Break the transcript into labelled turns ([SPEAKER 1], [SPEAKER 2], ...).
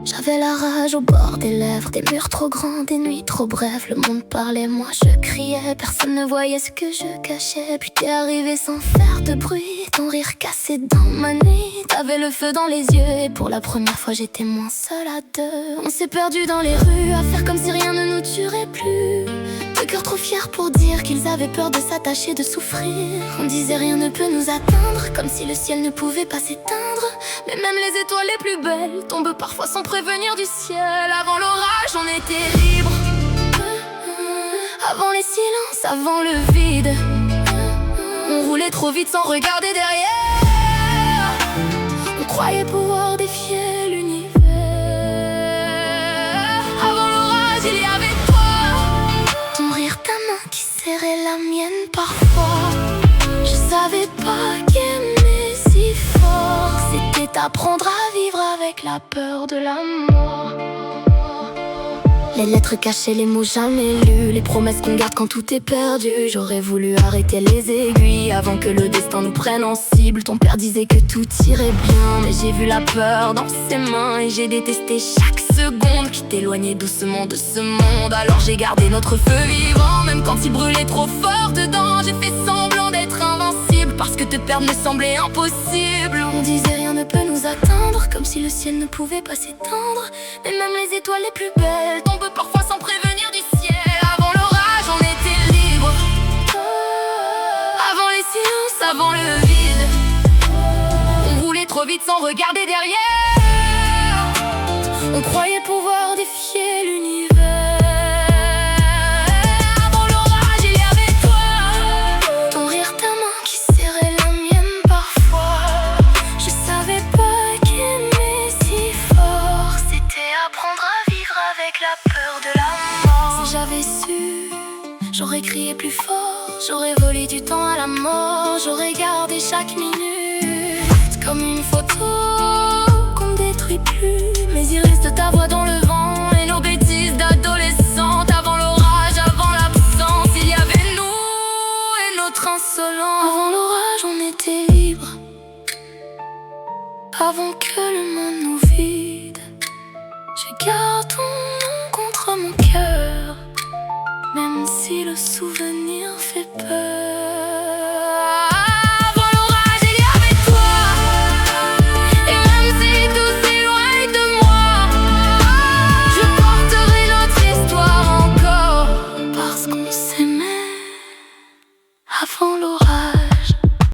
[SPEAKER 1] J'avais la rage au bord des lèvres, des murs trop grands, des nuits trop brèves. Le monde parlait, moi je criais, personne ne voyait ce que je cachais. Puis t'es arrivé sans faire de bruit, ton rire cassé dans ma nuit. T'avais le feu dans les yeux et pour la première fois j'étais moins seule à deux. On s'est perdu dans les rues, à faire comme si rien ne nous tuerait plus. Deux cœurs trop fiers pour dire qu'ils avaient peur de s'attacher, de souffrir. On disait rien ne peut nous atteindre, comme si le ciel ne pouvait pas s'éteindre. Mais même les étoiles les plus belles tombent parfois sans prévenir du ciel. Avant l'orage, on était libre. Avant les silences, avant le vide. On roulait trop vite sans regarder derrière. On croyait pouvoir défier l'univers. Avant l'orage, il y avait toi. Ton rire, ta main qui serrait la mienne parfois. Je savais pas qu'aimer si fort, c'était apprendre à vivre avec la peur de la mort. Les lettres cachées, les mots jamais lus, les promesses qu'on garde quand tout est perdu. J'aurais voulu arrêter les aiguilles avant que le destin nous prenne en cible. Ton père disait que tout irait bien, mais j'ai vu la peur dans ses mains et j'ai détesté chaque seconde qui t'éloignait doucement de ce monde. Alors j'ai gardé notre feu vivant, même quand il brûlait trop fort dedans. J'ai fait semblant d'être invincible parce que te perdre me semblait impossible. On disait rien ne peut nous atteindre, comme si le ciel ne pouvait pas s'étendre. Mais même les étoiles les plus belles tombent parfois sans prévenir du ciel. Avant l'orage, on était libre. Avant les silences, avant le vide. On roulait trop vite sans regarder derrière. On croyait pouvoir défier l'univers. Avant l'orage, il y avait toi. Ton rire, ta main qui serrait la mienne parfois. Je savais pas qu'aimer si fort, c'était apprendre à vivre avec la peur de la mort. Si j'avais su, j'aurais crié plus fort. J'aurais volé du temps à la mort. J'aurais gardé chaque minute comme une photo qu'on ne détruit plus. Mes iris de ta voix dans le vent et nos bêtises d'adolescente. Avant l'orage, avant l'absence, il y avait nous et notre insolence. Avant l'orage, on était libre. Avant que le monde nous vide, je garde ton